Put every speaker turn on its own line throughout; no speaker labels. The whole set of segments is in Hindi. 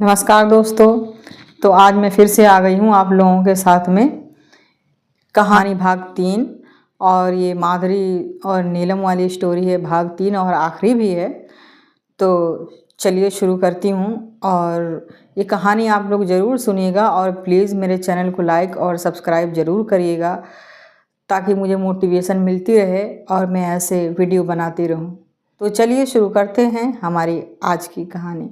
नमस्कार दोस्तों। तो आज मैं फिर से आ गई हूँ आप लोगों के साथ में कहानी भाग 3। और ये माधुरी और नीलम वाली स्टोरी है भाग 3 और आखिरी भी है। तो चलिए शुरू करती हूँ। और ये कहानी आप लोग ज़रूर सुनिएगा और प्लीज़ मेरे चैनल को लाइक और सब्सक्राइब ज़रूर करिएगा ताकि मुझे मोटिवेशन मिलती रहे और मैं ऐसे वीडियो बनाती रहूँ। तो चलिए शुरू करते हैं हमारी आज की कहानी।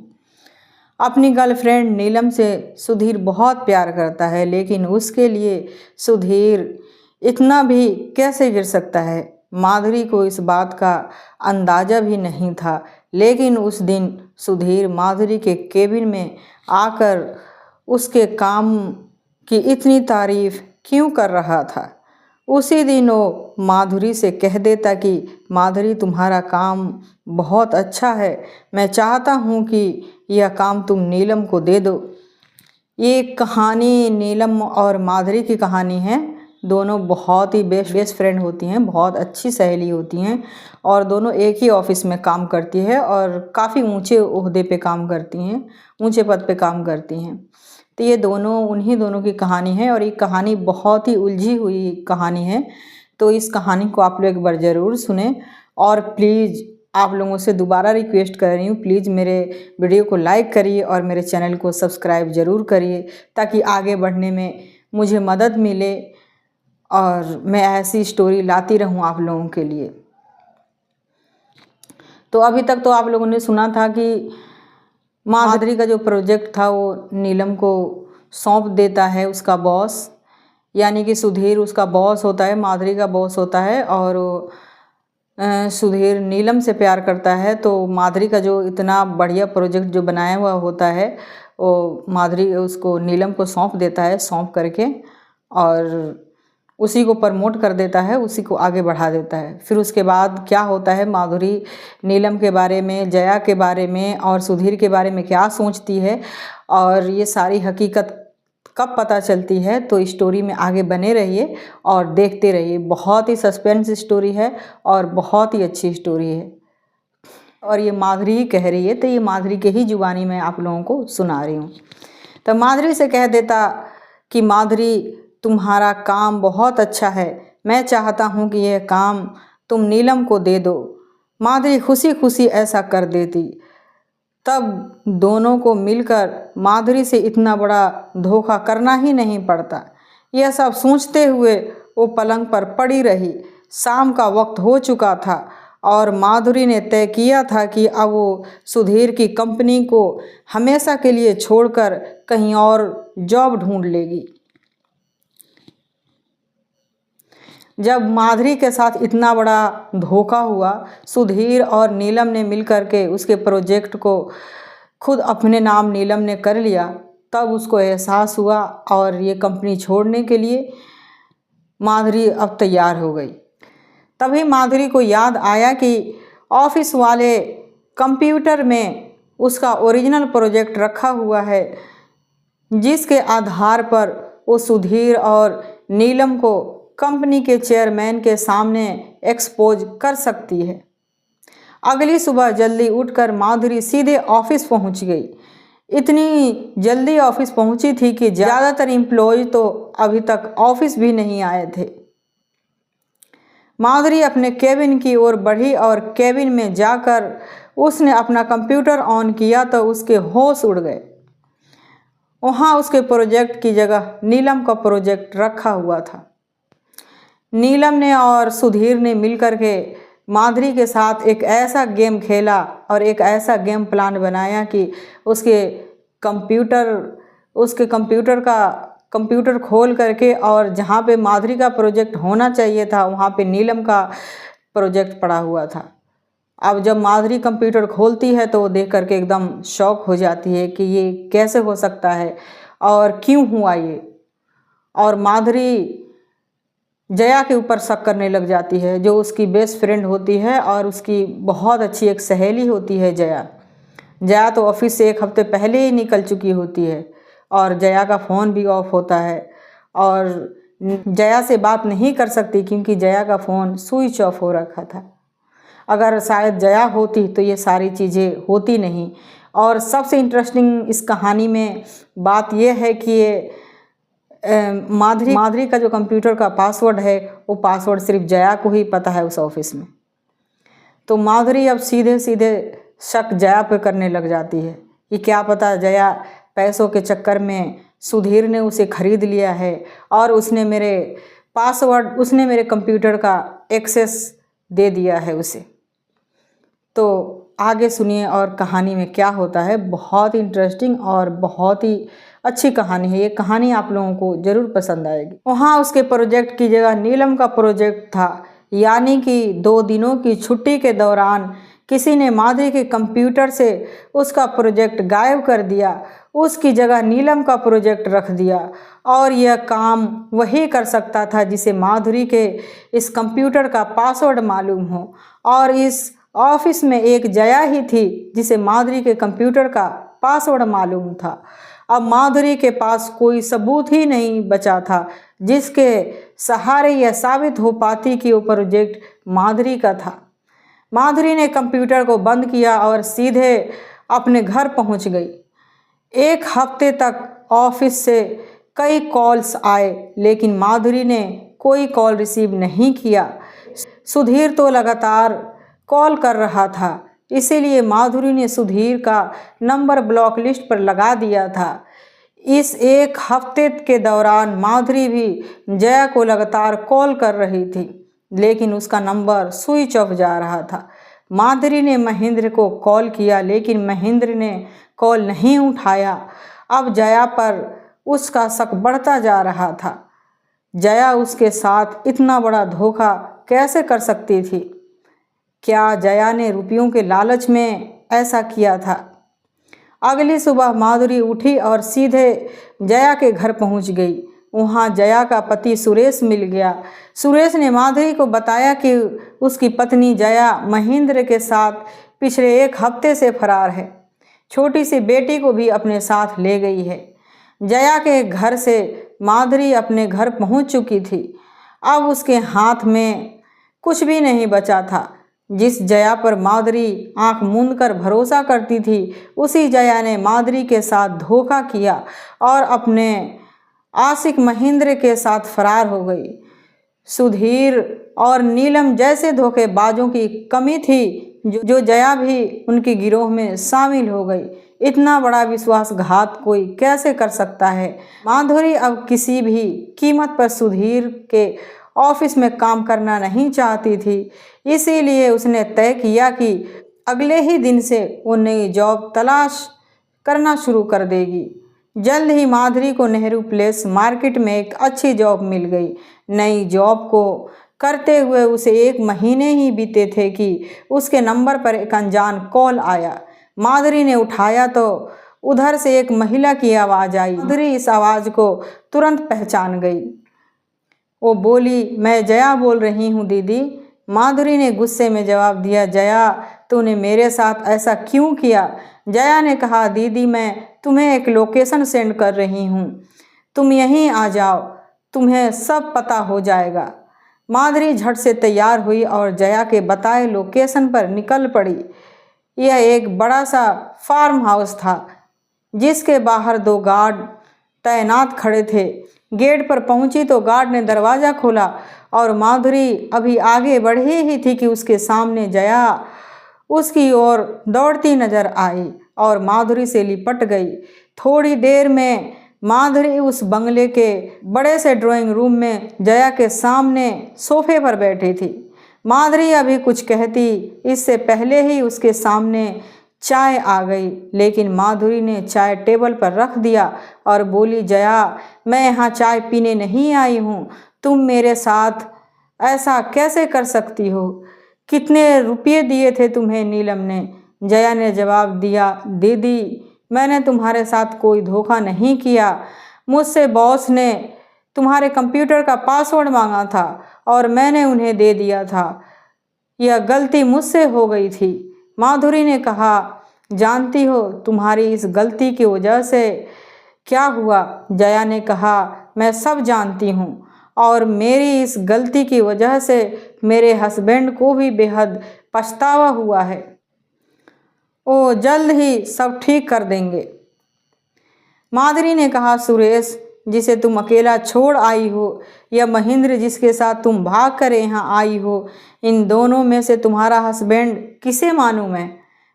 अपनी गर्लफ्रेंड नीलम से सुधीर बहुत प्यार करता है, लेकिन उसके लिए सुधीर इतना भी कैसे गिर सकता है। माधुरी को इस बात का अंदाज़ा भी नहीं था, लेकिन उस दिन सुधीर माधुरी के केबिन में आकर उसके काम की इतनी तारीफ क्यों कर रहा था। उसी दिन वो माधुरी से कह देता कि माधुरी, तुम्हारा काम बहुत अच्छा है, मैं चाहता हूँ कि यह काम तुम नीलम को दे दो। ये कहानी नीलम और माधुरी की कहानी है। दोनों बहुत ही बेस्ट फ्रेंड होती हैं, बहुत अच्छी सहेली होती हैं और दोनों एक ही ऑफिस में काम करती है और काफ़ी ऊंचे ओहदे पे काम करती हैं, ऊंचे पद पे काम करती हैं। तो ये उन्हीं दोनों की कहानी है और ये कहानी बहुत ही उलझी हुई कहानी है। तो इस कहानी को आप लोग एक बार ज़रूर सुने और प्लीज़ आप लोगों से दोबारा रिक्वेस्ट कर रही हूँ, प्लीज़ मेरे वीडियो को लाइक करिए और मेरे चैनल को सब्सक्राइब ज़रूर करिए ताकि आगे बढ़ने में मुझे मदद मिले और मैं ऐसी स्टोरी लाती रहूँ आप लोगों के लिए। तो अभी तक तो आप लोगों ने सुना था कि माधुरी का जो प्रोजेक्ट था वो नीलम को सौंप देता है उसका बॉस, यानी कि सुधीर उसका बॉस होता है, माधुरी का बॉस होता है। और सुधीर नीलम से प्यार करता है, तो माधुरी का जो इतना बढ़िया प्रोजेक्ट जो बनाया हुआ होता है वो माधुरी उसको नीलम को सौंप देता है, सौंप करके और उसी को प्रमोट कर देता है, उसी को आगे बढ़ा देता है। फिर उसके बाद क्या होता है, माधुरी नीलम के बारे में, जया के बारे में और सुधीर के बारे में क्या सोचती है और ये सारी हकीकत कब पता चलती है। तो स्टोरी में आगे बने रहिए और देखते रहिए। बहुत ही सस्पेंस स्टोरी है और बहुत ही अच्छी स्टोरी है और ये माधुरी ही कह रही है, तो ये माधुरी के ही जुबानी में आप लोगों को सुना रही हूँ। तो माधुरी से कह देता कि माधुरी, तुम्हारा काम बहुत अच्छा है, मैं चाहता हूँ कि यह काम तुम नीलम को दे दो। माधुरी खुशी खुशी ऐसा कर देती। तब दोनों को मिलकर माधुरी से इतना बड़ा धोखा करना ही नहीं पड़ता। यह सब सोचते हुए वो पलंग पर पड़ी रही। शाम का वक्त हो चुका था और माधुरी ने तय किया था कि अब वो सुधीर की कंपनी को हमेशा के लिए छोड़कर कहीं और जॉब ढूंढ लेगी। जब माधुरी के साथ इतना बड़ा धोखा हुआ, सुधीर और नीलम ने मिलकर के उसके प्रोजेक्ट को खुद अपने नाम नीलम ने कर लिया, तब उसको एहसास हुआ और ये कंपनी छोड़ने के लिए माधुरी अब तैयार हो गई। तभी माधुरी को याद आया कि ऑफिस वाले कंप्यूटर में उसका ओरिजिनल प्रोजेक्ट रखा हुआ है, जिसके आधार पर वो सुधीर और नीलम को कंपनी के चेयरमैन के सामने एक्सपोज कर सकती है। अगली सुबह जल्दी उठकर माधुरी सीधे ऑफिस पहुंच गई। इतनी जल्दी ऑफिस पहुंची थी कि ज़्यादातर एम्प्लॉय तो अभी तक ऑफिस भी नहीं आए थे। माधुरी अपने केबिन की ओर बढ़ी और केबिन में जाकर उसने अपना कंप्यूटर ऑन किया तो उसके होश उड़ गए। वहाँ उसके प्रोजेक्ट की जगह नीलम का प्रोजेक्ट रखा हुआ था। नीलम ने और सुधीर ने मिलकर के माधुरी के साथ एक ऐसा गेम खेला और एक ऐसा गेम प्लान बनाया कि उसके कंप्यूटर खोल करके और जहाँ पे माधुरी का प्रोजेक्ट होना चाहिए था वहाँ पे नीलम का प्रोजेक्ट पड़ा हुआ था। अब जब माधुरी कंप्यूटर खोलती है तो वो देख करके एकदम शॉक हो जाती है कि ये कैसे हो सकता है और क्यों हुआ ये। और माधुरी जया के ऊपर शक करने लग जाती है, जो उसकी बेस्ट फ्रेंड होती है और उसकी बहुत अच्छी एक सहेली होती है जया तो ऑफिस से एक हफ्ते पहले ही निकल चुकी होती है और जया का फ़ोन भी ऑफ होता है और जया से बात नहीं कर सकती क्योंकि जया का फ़ोन स्विच ऑफ हो रखा था। अगर शायद जया होती तो ये सारी चीज़ें होती नहीं और सबसे इंटरेस्टिंग इस कहानी में बात यह है कि ये माधुरी का जो कंप्यूटर का पासवर्ड है वो पासवर्ड सिर्फ जया को ही पता है उस ऑफिस में। तो माधुरी अब सीधे सीधे शक जया पे करने लग जाती है कि क्या पता जया पैसों के चक्कर में सुधीर ने उसे खरीद लिया है और उसने मेरे कंप्यूटर का एक्सेस दे दिया है उसे। तो आगे सुनिए और कहानी में क्या होता है। बहुत इंटरेस्टिंग और बहुत ही अच्छी कहानी है। ये कहानी आप लोगों को ज़रूर पसंद आएगी। वहाँ उसके प्रोजेक्ट की जगह नीलम का प्रोजेक्ट था, यानी कि 2 दिनों की छुट्टी के दौरान किसी ने माधुरी के कंप्यूटर से उसका प्रोजेक्ट गायब कर दिया, उसकी जगह नीलम का प्रोजेक्ट रख दिया और यह काम वही कर सकता था जिसे माधुरी के इस कंप्यूटर का पासवर्ड मालूम हो। और इस ऑफिस में एक जया ही थी जिसे माधुरी के कंप्यूटर का पासवर्ड मालूम था। अब माधुरी के पास कोई सबूत ही नहीं बचा था जिसके सहारे यह साबित हो पाती कि वो प्रोजेक्ट माधुरी का था। माधुरी ने कंप्यूटर को बंद किया और सीधे अपने घर पहुंच गई। 1 हफ्ते तक ऑफिस से कई कॉल्स आए लेकिन माधुरी ने कोई कॉल रिसीव नहीं किया। सुधीर तो लगातार कॉल कर रहा था, इसीलिए माधुरी ने सुधीर का नंबर ब्लॉक लिस्ट पर लगा दिया था। इस 1 हफ्ते के दौरान माधुरी भी जया को लगातार कॉल कर रही थी लेकिन उसका नंबर स्विच ऑफ जा रहा था। माधुरी ने महेंद्र को कॉल किया लेकिन महेंद्र ने कॉल नहीं उठाया। अब जया पर उसका शक बढ़ता जा रहा था। जया उसके साथ इतना बड़ा धोखा कैसे कर सकती थी? क्या जया ने रुपयों के लालच में ऐसा किया था? अगली सुबह माधुरी उठी और सीधे जया के घर पहुंच गई। वहां जया का पति सुरेश मिल गया। सुरेश ने माधुरी को बताया कि उसकी पत्नी जया महेंद्र के साथ पिछले 1 हफ्ते से फरार है। छोटी सी बेटी को भी अपने साथ ले गई है। जया के घर से माधुरी अपने घर पहुंच चुकी थी। अब उसके हाथ में कुछ भी नहीं बचा था। जिस जया पर माधुरी आंख मूंद कर भरोसा करती थी, उसी जया ने माधुरी के साथ धोखा किया और अपने आशिक महेंद्र के साथ फरार हो गई। सुधीर और नीलम जैसे धोखेबाजों की कमी थी जो जया भी उनके गिरोह में शामिल हो गई। इतना बड़ा विश्वासघात कोई कैसे कर सकता है? माधुरी अब किसी भी कीमत पर सुधीर के ऑफिस में काम करना नहीं चाहती थी, इसीलिए उसने तय किया कि अगले ही दिन से वो नई जॉब तलाश करना शुरू कर देगी। जल्द ही माधुरी को नेहरू प्लेस मार्केट में एक अच्छी जॉब मिल गई। नई जॉब को करते हुए उसे 1 महीने ही बीते थे कि उसके नंबर पर एक अनजान कॉल आया। माधुरी ने उठाया तो उधर से एक महिला की आवाज़ आई। माधुरी इस आवाज़ को तुरंत पहचान गई। वो बोली, मैं जया बोल रही हूँ दीदी। माधुरी ने गुस्से में जवाब दिया, जया तूने मेरे साथ ऐसा क्यों किया? जया ने कहा, दीदी मैं तुम्हें एक लोकेशन सेंड कर रही हूँ, तुम यहीं आ जाओ, तुम्हें सब पता हो जाएगा। माधुरी झट से तैयार हुई और जया के बताए लोकेशन पर निकल पड़ी। यह एक बड़ा सा फार्म हाउस था जिसके बाहर 2 गार्ड तैनात खड़े थे। गेट पर पहुंची तो गार्ड ने दरवाज़ा खोला और माधुरी अभी आगे बढ़ी ही थी कि उसके सामने जया उसकी ओर दौड़ती नजर आई और माधुरी से लिपट गई। थोड़ी देर में माधुरी उस बंगले के बड़े से ड्राइंग रूम में जया के सामने सोफे पर बैठी थी। माधुरी अभी कुछ कहती इससे पहले ही उसके सामने चाय आ गई, लेकिन माधुरी ने चाय टेबल पर रख दिया और बोली, जया मैं यहाँ चाय पीने नहीं आई हूँ, तुम मेरे साथ ऐसा कैसे कर सकती हो? कितने रुपये दिए थे तुम्हें नीलम ने? जया ने जवाब दिया, दीदी मैंने तुम्हारे साथ कोई धोखा नहीं किया, मुझसे बॉस ने तुम्हारे कंप्यूटर का पासवर्ड मांगा था और मैंने उन्हें दे दिया था, यह गलती मुझसे हो गई थी। माधुरी ने कहा, जानती हो तुम्हारी इस गलती की वजह से क्या हुआ? जया ने कहा, मैं सब जानती हूँ और मेरी इस गलती की वजह से मेरे हस्बैंड को भी बेहद पछतावा हुआ है। वो जल्द ही सब ठीक कर देंगे। माधुरी ने कहा, सुरेश जिसे तुम अकेला छोड़ आई हो या महेंद्र जिसके साथ तुम भाग कर यहाँ आई हो, इन दोनों में से तुम्हारा हस्बैंड किसे मानूं मैं?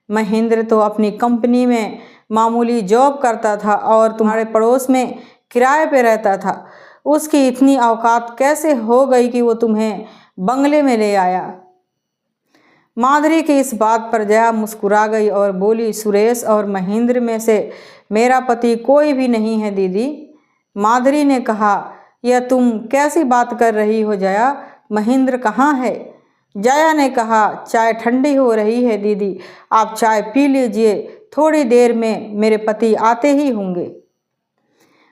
महेंद्र तो अपनी कंपनी में मामूली जॉब करता था और तुम्हारे पड़ोस में किराए पे रहता था। उसकी इतनी औकात कैसे हो गई कि वो तुम्हें बंगले में ले आया? माधुरी की इस बात पर जया मुस्कुरा गई और बोली, सुरेश और महेंद्र में से मेरा पति कोई भी नहीं है दीदी। माधुरी ने कहा, यह तुम कैसी बात कर रही हो जया? महेंद्र कहाँ है? जया ने कहा, चाय ठंडी हो रही है दीदी, आप चाय पी लीजिए, थोड़ी देर में मेरे पति आते ही होंगे।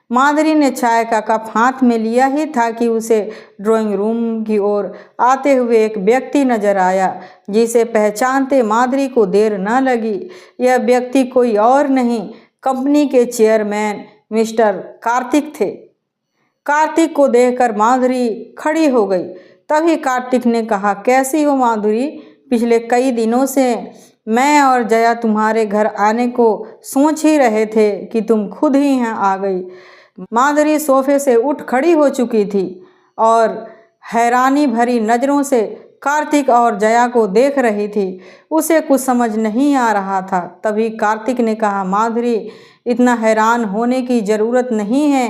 माधुरी ने चाय का कप हाथ में लिया ही था कि उसे ड्राइंग रूम की ओर आते हुए एक व्यक्ति नजर आया, जिसे पहचानते माधुरी को देर न लगी। यह व्यक्ति कोई और नहीं, कंपनी के चेयरमैन मिस्टर कार्तिक थे। कार्तिक को देखकर माधुरी खड़ी हो गई। तभी कार्तिक ने कहा, कैसी हो माधुरी? पिछले कई दिनों से मैं और जया तुम्हारे घर आने को सोच ही रहे थे कि तुम खुद ही यहाँ आ गई। माधुरी सोफे से उठ खड़ी हो चुकी थी और हैरानी भरी नज़रों से कार्तिक और जया को देख रही थी। उसे कुछ समझ नहीं आ रहा था। तभी कार्तिक ने कहा, माधुरी इतना हैरान होने की ज़रूरत नहीं है,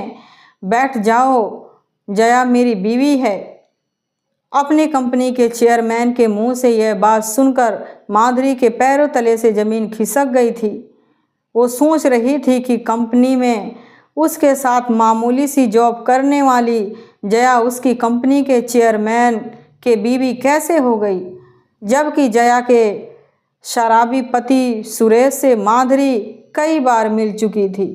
बैठ जाओ, जया मेरी बीवी है। अपनी कंपनी के चेयरमैन के मुंह से यह बात सुनकर माधुरी के पैरों तले से ज़मीन खिसक गई थी। वो सोच रही थी कि कंपनी में उसके साथ मामूली सी जॉब करने वाली जया उसकी कंपनी के चेयरमैन के बीवी कैसे हो गई, जबकि जया के शराबी पति सुरेश से माधुरी कई बार मिल चुकी थी।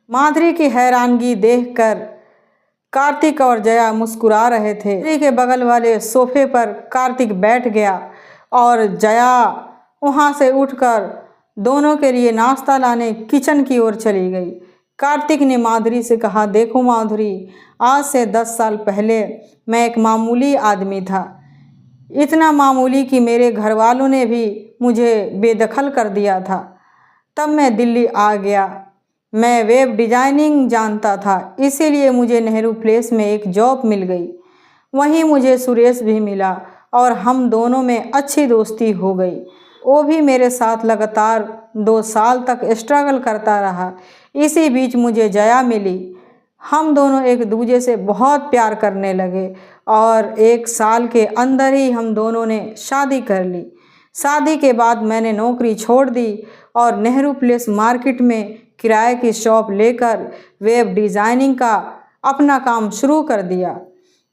माधुरी की हैरानगी देखकर कार्तिक और जया मुस्कुरा रहे थे। माधुरी के बगल वाले सोफे पर कार्तिक बैठ गया और जया वहां से उठकर दोनों के लिए नाश्ता लाने किचन की ओर चली गई। कार्तिक ने माधुरी से कहा, देखो माधुरी, आज से 10 साल पहले मैं एक मामूली आदमी था, इतना मामूली कि मेरे घर वालों ने भी मुझे बेदखल कर दिया था। तब मैं दिल्ली आ गया। मैं वेब डिज़ाइनिंग जानता था, इसीलिए मुझे नेहरू प्लेस में एक जॉब मिल गई। वहीं मुझे सुरेश भी मिला और हम दोनों में अच्छी दोस्ती हो गई। वो भी मेरे साथ लगातार 2 साल तक स्ट्रगल करता रहा। इसी बीच मुझे जया मिली। हम दोनों एक दूसरे से बहुत प्यार करने लगे और 1 साल के अंदर ही हम दोनों ने शादी कर ली। शादी के बाद मैंने नौकरी छोड़ दी और नेहरू प्लेस मार्केट में किराए की शॉप लेकर वेब डिज़ाइनिंग का अपना काम शुरू कर दिया।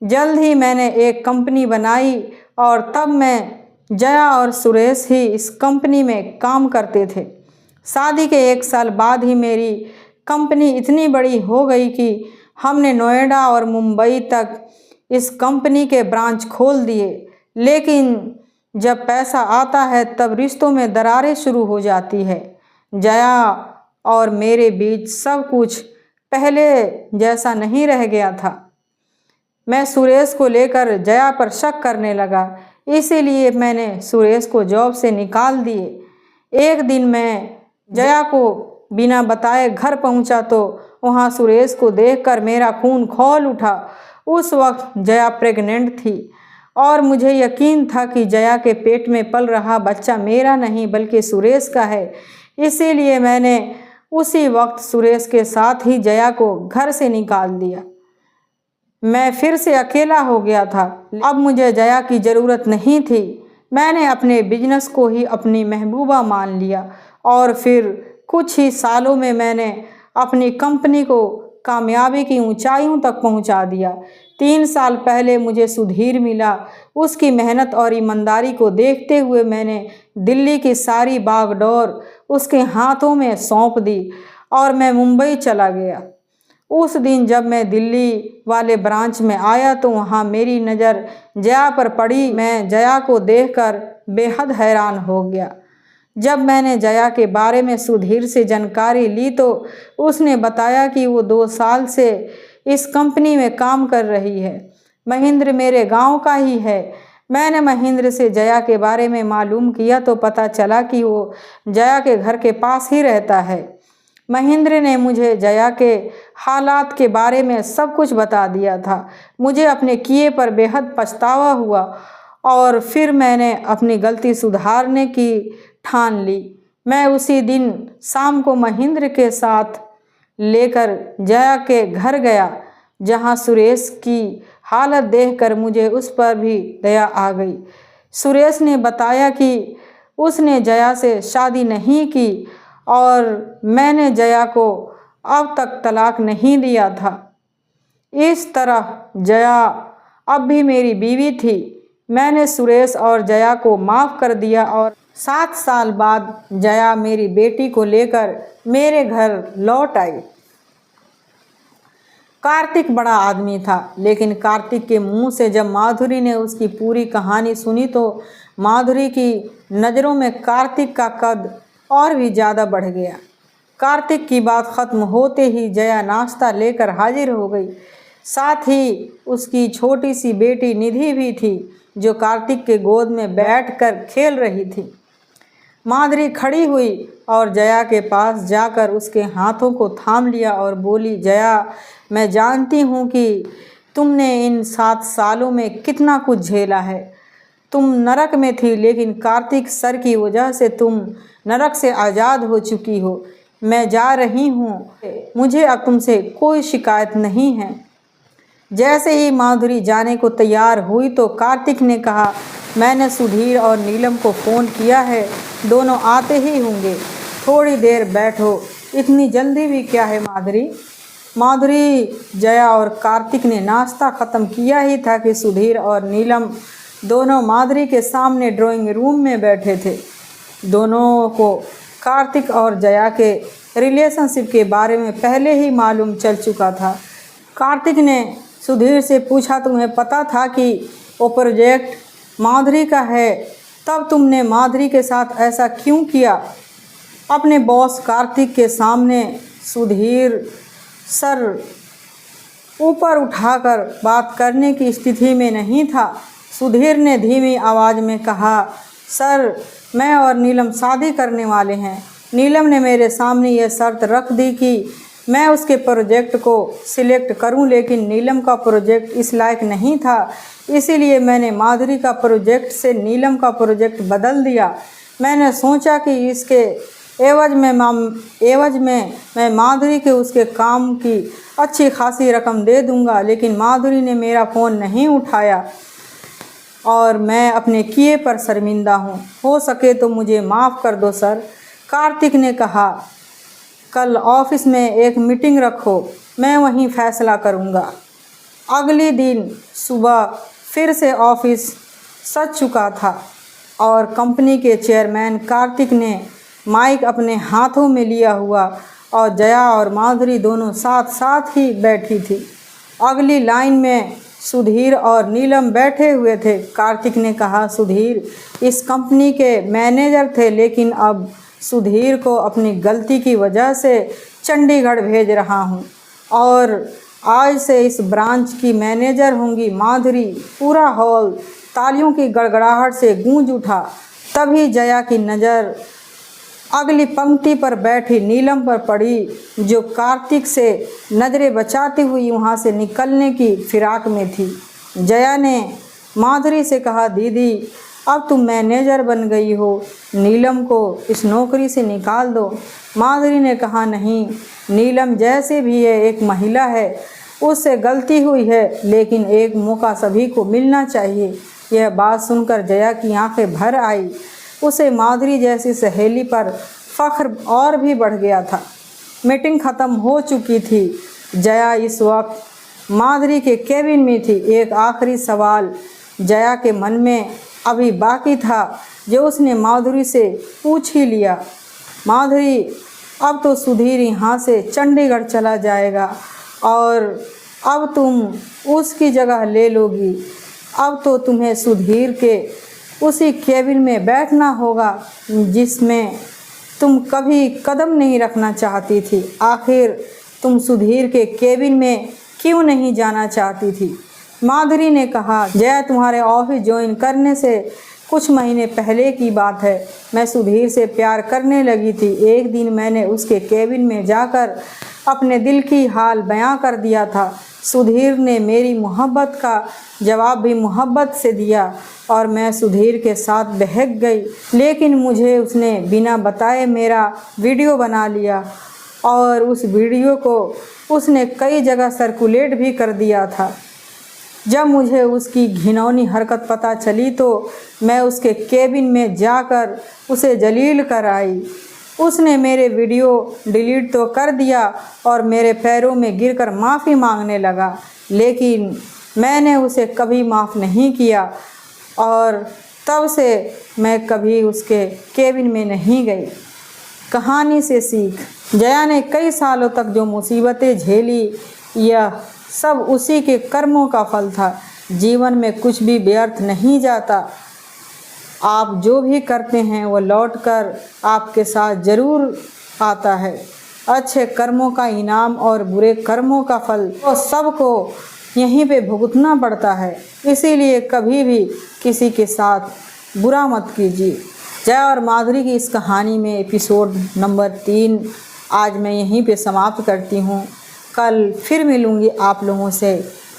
जल्द ही मैंने एक कंपनी बनाई और तब मैं, जया और सुरेश ही इस कंपनी में काम करते थे। शादी के 1 साल बाद ही मेरी कंपनी इतनी बड़ी हो गई कि हमने नोएडा और मुंबई तक इस कंपनी के ब्रांच खोल दिए। लेकिन जब पैसा आता है तब रिश्तों में दरारें शुरू हो जाती है। जया और मेरे बीच सब कुछ पहले जैसा नहीं रह गया था। मैं सुरेश को लेकर जया पर शक करने लगा, इसीलिए मैंने सुरेश को जॉब से निकाल दिए। एक दिन मैं जया को बिना बताए घर पहुंचा तो वहां सुरेश को देखकर मेरा खून खौल उठा। उस वक्त जया प्रेग्नेंट थी और मुझे यकीन था कि जया के पेट में पल रहा बच्चा मेरा नहीं बल्कि सुरेश का है। इसीलिए मैंने उसी वक्त सुरेश के साथ ही जया को घर से निकाल दिया। मैं फिर से अकेला हो गया था। अब मुझे जया की ज़रूरत नहीं थी। मैंने अपने बिजनेस को ही अपनी महबूबा मान लिया और फिर कुछ ही सालों में मैंने अपनी कंपनी को कामयाबी की ऊंचाइयों तक पहुंचा दिया। 3 साल पहले मुझे सुधीर मिला। उसकी मेहनत और ईमानदारी को देखते हुए मैंने दिल्ली की सारी बागडोर उसके हाथों में सौंप दी और मैं मुंबई चला गया। उस दिन जब मैं दिल्ली वाले ब्रांच में आया तो वहाँ मेरी नज़र जया पर पड़ी। मैं जया को देखकर बेहद हैरान हो गया। जब मैंने जया के बारे में सुधीर से जानकारी ली तो उसने बताया कि वो 2 साल से इस कंपनी में काम कर रही है। महेंद्र मेरे गांव का ही है। मैंने महेंद्र से जया के बारे में मालूम किया तो पता चला कि वो जया के घर के पास ही रहता है। महेंद्र ने मुझे जया के हालात के बारे में सब कुछ बता दिया था। मुझे अपने किए पर बेहद पछतावा हुआ और फिर मैंने अपनी गलती सुधारने की ठान ली। मैं उसी दिन शाम को महेंद्र के साथ लेकर जया के घर गया, जहां सुरेश की हालत देखकर मुझे उस पर भी दया आ गई। सुरेश ने बताया कि उसने जया से शादी नहीं की और मैंने जया को अब तक तलाक नहीं दिया था। इस तरह जया अब भी मेरी बीवी थी। मैंने सुरेश और जया को माफ़ कर दिया और 7 साल बाद जया मेरी बेटी को लेकर मेरे घर लौट आई। कार्तिक बड़ा आदमी था, लेकिन कार्तिक के मुंह से जब माधुरी ने उसकी पूरी कहानी सुनी तो माधुरी की नज़रों में कार्तिक का कद और भी ज़्यादा बढ़ गया। कार्तिक की बात ख़त्म होते ही जया नाश्ता लेकर हाजिर हो गई। साथ ही उसकी छोटी सी बेटी निधि भी थी, जो कार्तिक के गोद में बैठकर खेल रही थी। माधुरी खड़ी हुई और जया के पास जाकर उसके हाथों को थाम लिया और बोली, जया, मैं जानती हूँ कि तुमने इन 7 सालों में कितना कुछ झेला है। तुम नरक में थी, लेकिन कार्तिक सर की वजह से तुम नरक से आज़ाद हो चुकी हो। मैं जा रही हूँ, मुझे अब तुमसे कोई शिकायत नहीं है। जैसे ही माधुरी जाने को तैयार हुई तो कार्तिक ने कहा, मैंने सुधीर और नीलम को फ़ोन किया है, दोनों आते ही होंगे, थोड़ी देर बैठो। इतनी जल्दी भी क्या है माधुरी? माधुरी, जया और कार्तिक ने नाश्ता ख़त्म किया ही था कि सुधीर और नीलम दोनों माधुरी के सामने ड्राइंग रूम में बैठे थे। दोनों को कार्तिक और जया के रिलेशनशिप के बारे में पहले ही मालूम चल चुका था। कार्तिक ने सुधीर से पूछा, तुम्हें पता था कि वो प्रोजेक्ट माधुरी का है, तब तुमने माधुरी के साथ ऐसा क्यों किया? अपने बॉस कार्तिक के सामने सुधीर सर ऊपर उठाकर बात करने की स्थिति में नहीं था। सुधीर ने धीमी आवाज़ में कहा, सर, मैं और नीलम शादी करने वाले हैं। नीलम ने मेरे सामने यह शर्त रख दी कि मैं उसके प्रोजेक्ट को सिलेक्ट करूं, लेकिन नीलम का प्रोजेक्ट इस लायक नहीं था, इसीलिए मैंने माधुरी का प्रोजेक्ट से नीलम का प्रोजेक्ट बदल दिया। मैंने सोचा कि इसके एवज में मैं माधुरी के उसके काम की अच्छी खासी रकम दे दूंगा, लेकिन माधुरी ने मेरा फ़ोन नहीं उठाया और मैं अपने किए पर शर्मिंदा हूँ। हो सके तो मुझे माफ़ कर दो सर। कार्तिक ने कहा, कल ऑफिस में एक मीटिंग रखो, मैं वहीं फैसला करूँगा। अगले दिन सुबह फिर से ऑफिस सज चुका था और कंपनी के चेयरमैन कार्तिक ने माइक अपने हाथों में लिया हुआ और जया और माधुरी दोनों साथ साथ ही बैठी थी। अगली लाइन में सुधीर और नीलम बैठे हुए थे। कार्तिक ने कहा, सुधीर इस कंपनी के मैनेजर थे, लेकिन अब सुधीर को अपनी गलती की वजह से चंडीगढ़ भेज रहा हूँ और आज से इस ब्रांच की मैनेजर होंगी माधुरी। पूरा हॉल तालियों की गड़गड़ाहट से गूंज उठा। तभी जया की नज़र अगली पंक्ति पर बैठी नीलम पर पड़ी, जो कार्तिक से नज़रें बचाती हुई वहाँ से निकलने की फिराक में थी। जया ने माधुरी से कहा, दीदी अब तुम मैनेजर बन गई हो, नीलम को इस नौकरी से निकाल दो। माधुरी ने कहा, नहीं, नीलम जैसे भी है एक महिला है, उससे गलती हुई है, लेकिन एक मौका सभी को मिलना चाहिए। यह बात सुनकर जया की आंखें भर आई। उसे माधुरी जैसी सहेली पर फख्र और भी बढ़ गया था। मीटिंग ख़त्म हो चुकी थी। जया इस वक्त माधुरी के केबिन में थी। एक आखिरी सवाल जया के मन में अभी बाकी था, जो उसने माधुरी से पूछ ही लिया। माधुरी, अब तो सुधीर यहाँ से चंडीगढ़ चला जाएगा और अब तुम उसकी जगह ले लोगी। अब तो तुम्हें सुधीर के उसी केबिन में बैठना होगा जिसमें तुम कभी कदम नहीं रखना चाहती थी। आखिर तुम सुधीर के केबिन में क्यों नहीं जाना चाहती थी? माधुरी ने कहा, जया तुम्हारे ऑफिस ज्वाइन करने से कुछ महीने पहले की बात है। मैं सुधीर से प्यार करने लगी थी। एक दिन मैंने उसके केबिन में जाकर अपने दिल की हाल बयां कर दिया था। सुधीर ने मेरी मोहब्बत का जवाब भी मोहब्बत से दिया और मैं सुधीर के साथ बहक गई। लेकिन मुझे उसने बिना बताए मेरा वीडियो बना लिया और उस वीडियो को उसने कई जगह सर्कुलेट भी कर दिया था। जब मुझे उसकी घिनौनी हरकत पता चली तो मैं उसके केबिन में जाकर उसे जलील कर आई। उसने मेरे वीडियो डिलीट तो कर दिया और मेरे पैरों में गिरकर माफ़ी मांगने लगा, लेकिन मैंने उसे कभी माफ़ नहीं किया और तब से मैं कभी उसके केबिन में नहीं गई। कहानी से सीख। जया ने कई सालों तक जो मुसीबतें झेली, यह सब उसी के कर्मों का फल था। जीवन में कुछ भी व्यर्थ नहीं जाता। आप जो भी करते हैं वो लौटकर आपके साथ ज़रूर आता है। अच्छे कर्मों का इनाम और बुरे कर्मों का फल तो सबको यहीं पे भुगतना पड़ता है। इसीलिए कभी भी किसी के साथ बुरा मत कीजिए। जया और माधुरी की इस कहानी में एपिसोड नंबर 3 आज मैं यहीं पे समाप्त करती हूँ। कल फिर मिलूँगी आप लोगों से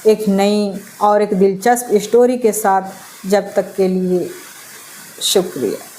एक नई और एक दिलचस्प स्टोरी के साथ। जब तक के लिए शुक्रिया।